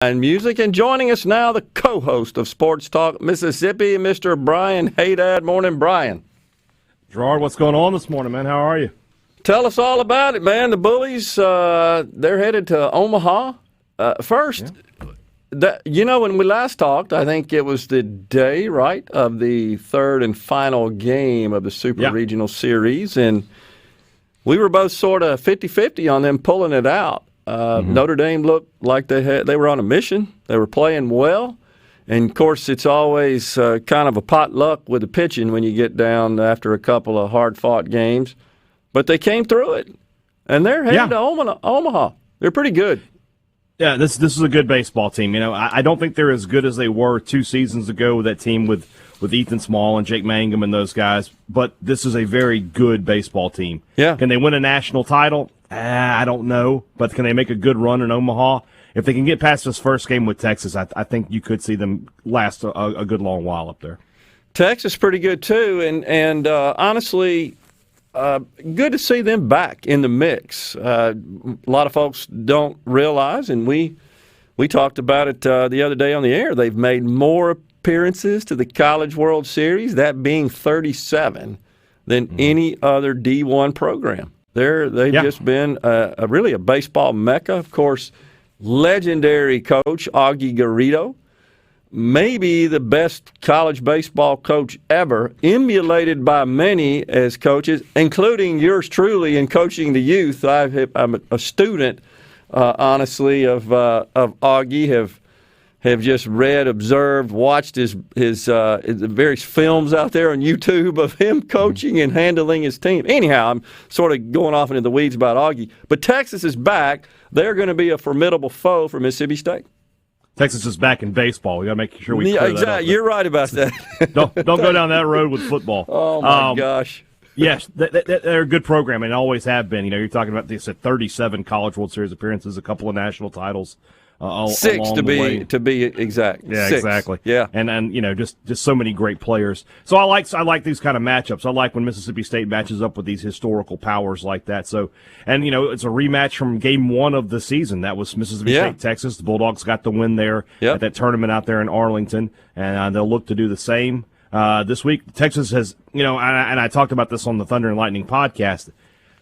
And music, and joining us now, the co-host of Sports Talk Mississippi, Mr. Brian Hadad. Morning, Brian. Gerard, what's going on this morning, man? How are you? Tell us all about it, man. The Bullies, they're headed to Omaha. First, when we last talked, I think it was the day, right, of the third and final game of the Super Regional Series, and we were both sort of 50-50 on them pulling it out. Notre Dame looked like they were on a mission. They were playing well. And, of course, it's always kind of a potluck with the pitching when you get down after a couple of hard-fought games. But they came through it, and they're headed to Omaha. They're pretty good. Yeah, this is a good baseball team. You know, I don't think they're as good as they were 2 seasons ago with that team with Ethan Small and Jake Mangum and those guys. But this is a very good baseball team. Yeah. Can they win a national title? I don't know, but can they make a good run in Omaha? If they can get past this first game with Texas, I think you could see them last a good long while up there. Texas pretty good too, and honestly, good to see them back in the mix. A lot of folks don't realize, and we talked about it the other day on the air. They've made more appearances to the College World Series, that being 37, than any other D1 program. They've just been really a baseball mecca. Of course, legendary coach Augie Garrido, maybe the best college baseball coach ever, emulated by many as coaches, including yours truly in coaching the youth. I'm a student, honestly, of Augie. Have just read, observed, watched his various films out there on YouTube of him coaching and handling his team. Anyhow, I'm sort of going off into the weeds about Augie. But Texas is back. They're going to be a formidable foe for Mississippi State. Texas is back in baseball. We got to make sure we clear exactly. that up. You're right about that. don't go down that road with football. Oh, my gosh. Yes, they're a good program and always have been. You know, you're talking about this at 37 College World Series appearances, a couple of national titles. 6 to be exact. Yeah, 6. exactly. Yeah, and you know, just so many great players. So I like these kind of matchups. I like when Mississippi State matches up with these historical powers like that. So, and you know, it's a rematch from Game 1 of the season. That was Mississippi State, Texas. The Bulldogs got the win there at that tournament out there in Arlington, and they'll look to do the same this week. Texas has, you know, and I talked about this on the Thunder and Lightning podcast.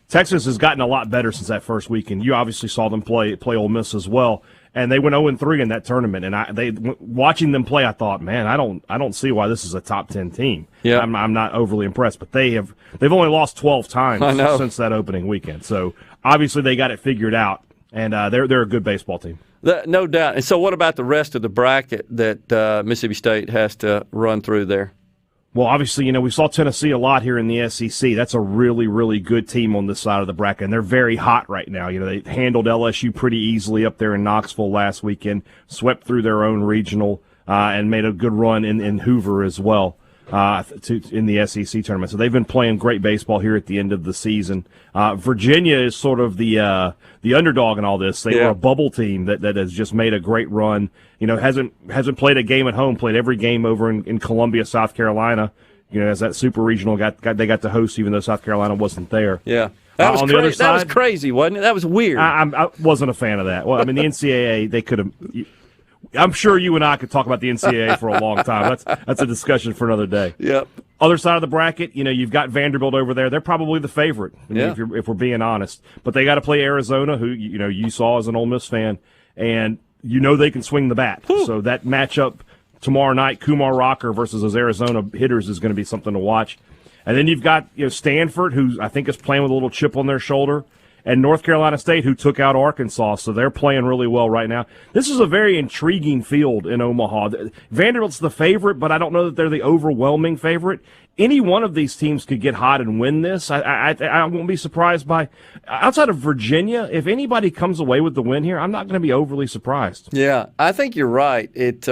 Texas has gotten a lot better since that first weekend. You obviously saw them play Ole Miss as well. And they went 0-3 in that tournament. And watching them play, I thought, man, I don't see why this is a top 10 team. Yeah. I'm not overly impressed, but they've only lost 12 times since that opening weekend. So obviously they got it figured out, and they're a good baseball team. No doubt. And so, what about the rest of the bracket that Mississippi State has to run through there? Well, obviously, you know, we saw Tennessee a lot here in the SEC. That's a really, really good team on this side of the bracket, and they're very hot right now. You know, they handled LSU pretty easily up there in Knoxville last weekend, swept through their own regional, and made a good run in Hoover as well in the SEC tournament. So they've been playing great baseball here at the end of the season. Virginia is sort of the underdog in all this. They were a bubble team that has just made a great run. You know, hasn't played a game at home, played every game over in Columbia, South Carolina. You know, as that super regional they got to host, even though South Carolina wasn't there. Yeah. That was on the other side, that was crazy, wasn't it? That was weird. I wasn't a fan of that. Well, I mean, the NCAA, they could have. I'm sure you and I could talk about the NCAA for a long time. That's a discussion for another day. Yep. Other side of the bracket, you know, you've got Vanderbilt over there. They're probably the favorite, if we're being honest. But they got to play Arizona, who you saw as an Ole Miss fan, and you know they can swing the bat. Whew. So that matchup tomorrow night, Kumar Rocker versus those Arizona hitters, is going to be something to watch. And then you've got Stanford, who I think is playing with a little chip on their shoulder, and North Carolina State, who took out Arkansas, so they're playing really well right now. This is a very intriguing field in Omaha. Vanderbilt's the favorite, but I don't know that they're the overwhelming favorite. Any one of these teams could get hot and win this. I won't be surprised by, outside of Virginia, if anybody comes away with the win here, I'm not going to be overly surprised. Yeah, I think you're right. It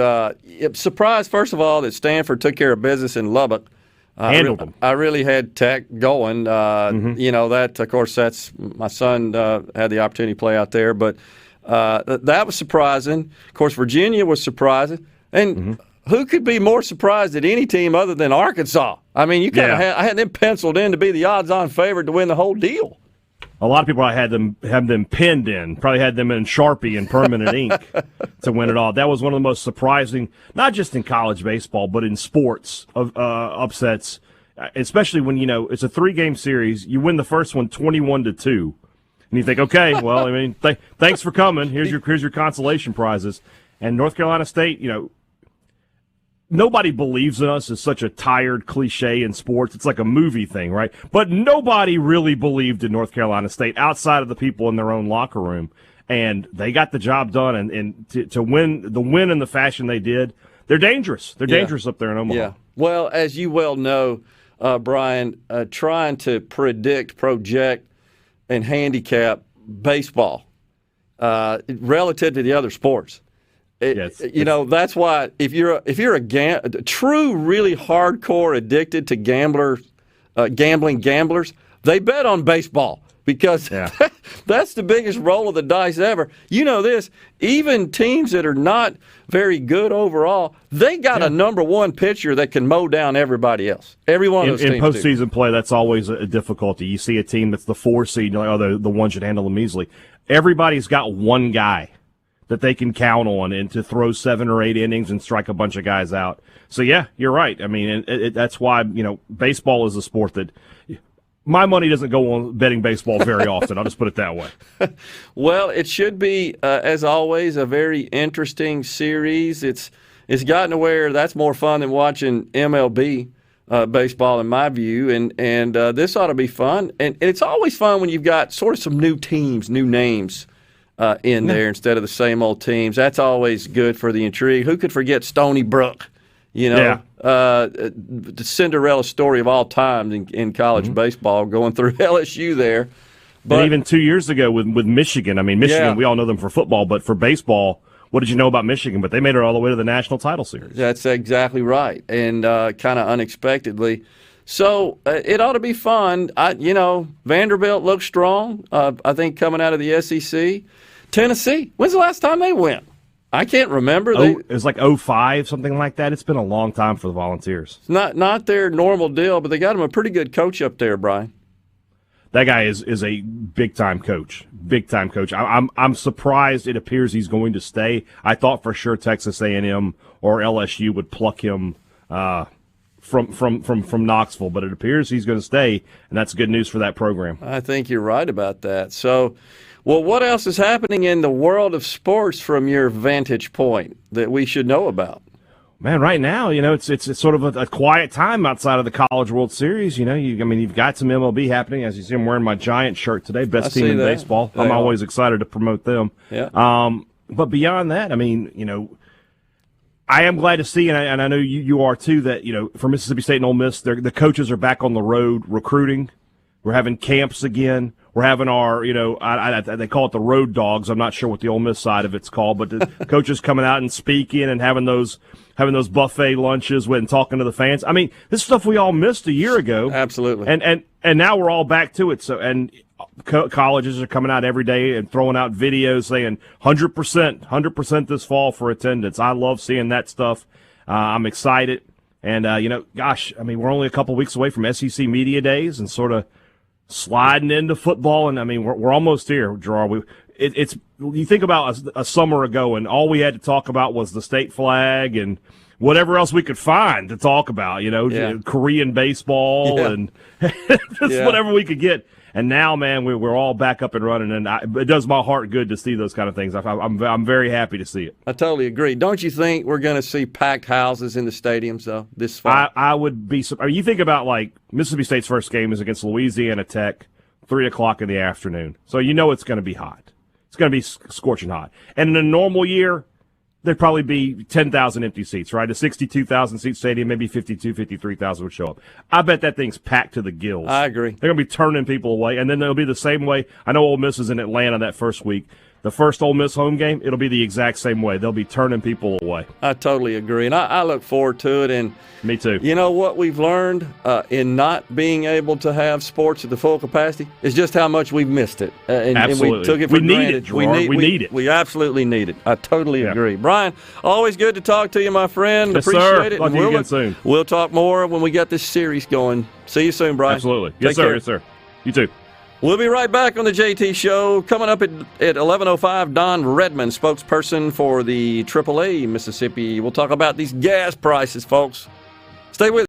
surprised, first of all, that Stanford took care of business in Lubbock. Handled them. I really had Tech going. You know, that, of course, that's my son had the opportunity to play out there. But that was surprising. Of course, Virginia was surprising. And who could be more surprised at any team other than Arkansas? I mean, you kind of I had them penciled in to be the odds-on favorite to win the whole deal. A lot of people had them pinned in, probably had them in Sharpie and permanent ink to win it all. That was one of the most surprising, not just in college baseball, but in sports upsets, especially when, it's a 3-game series. You win the first one 21-2. And you think, okay, well, I mean, thanks for coming. Here's your consolation prizes. And North Carolina State, nobody believes in us is such a tired cliche in sports. It's like a movie thing, right? But nobody really believed in North Carolina State outside of the people in their own locker room. And they got the job done. And to win in the fashion they did, they're dangerous. They're dangerous up there in Omaha. Yeah. Well, as you well know, Brian, trying to predict, project, and handicap baseball relative to the other sports. That's why if you're a true, really hardcore addicted to gambling gamblers, they bet on baseball because that's the biggest roll of the dice ever. You know this, even teams that are not very good overall, they got a number one pitcher that can mow down everybody else. Every one of those teams. In postseason play, that's always a difficulty. You see a team that's the 4 seed, you're like, oh, the one should handle them easily. Everybody's got one guy that they can count on and to throw 7 or 8 innings and strike a bunch of guys out. So, yeah, you're right. I mean, that's why, baseball is a sport that my money doesn't go on betting baseball very often. I'll just put it that way. Well, it should be, as always, a very interesting series. It's gotten to where that's more fun than watching MLB baseball, in my view, and this ought to be fun. And it's always fun when you've got sort of some new teams, new names in there instead of the same old teams. That's always good for the intrigue. Who could forget Stony Brook? The Cinderella story of all time in college baseball, going through LSU there. But and even 2 years ago with Michigan, I mean, Michigan, we all know them for football, but for baseball, what did you know about Michigan? But they made it all the way to the national title series. That's exactly right, and kind of unexpectedly. So it ought to be fun. Vanderbilt looks strong, I think, coming out of the SEC. Tennessee, when's the last time they went? I can't remember. It was like 2005, something like that. It's been a long time for the Volunteers. It's not their normal deal, but they got them a pretty good coach up there, Brian. That guy is a big-time coach. Big-time coach. I'm surprised it appears he's going to stay. I thought for sure Texas A&M or LSU would pluck him from Knoxville, but it appears he's going to stay, and that's good news for that program. I think you're right about that. So, well, what else is happening in the world of sports from your vantage point that we should know about? Man, right now, it's sort of a quiet time outside of the College World Series. You've got some MLB happening. As you see, I'm wearing my Giant shirt today, best team in baseball. I'm always excited to promote them. Yeah. But beyond that, I am glad to see, and I know you are too, that, for Mississippi State and Ole Miss, the coaches are back on the road recruiting. We're having camps again. We're having our, they call it the road dogs. I'm not sure what the Ole Miss side of it's called, but the coaches coming out and speaking and having those buffet lunches and talking to the fans. I mean, this is stuff we all missed a year ago. Absolutely. And now we're all back to it. So, and colleges are coming out every day and throwing out videos saying 100% this fall for attendance. I love seeing that stuff. I'm excited. And, we're only a couple weeks away from SEC Media Days and sort of sliding into football. And, we're almost here, Gerard. You think about a summer ago, and all we had to talk about was the state flag and whatever else we could find to talk about, Korean baseball and whatever we could get. And now, man, we're all back up and running, and it does my heart good to see those kind of things. I'm very happy to see it. I totally agree. Don't you think we're going to see packed houses in the stadiums, though, this fall? I would be – you think about, like, Mississippi State's first game is against Louisiana Tech, 3 o'clock in the afternoon. So it's going to be hot. It's going to be scorching hot. And in a normal year, there'd probably be 10,000 empty seats, right? A 62,000-seat stadium, maybe 53,000 would show up. I bet that thing's packed to the gills. I agree. They're going to be turning people away, and then it'll be the same way. I know Ole Miss is in Atlanta that first week. The first Ole Miss home game, it'll be the exact same way. They'll be turning people away. I totally agree, and I look forward to it. And me too. You know what we've learned in not being able to have sports at the full capacity is just how much we've missed it. Absolutely. And we took it for granted. Need it, Gerard. We need it. We absolutely need it. I totally agree. Brian, always good to talk to you, my friend. Yes, Appreciate sir. it. Talk to you again soon. We'll talk more when we get this series going. See you soon, Brian. Absolutely. Take care. Yes, sir. You too. We'll be right back on the JT Show. Coming up at 11:05, Don Redmond, spokesperson for the AAA Mississippi. We'll talk about these gas prices, folks. Stay with us.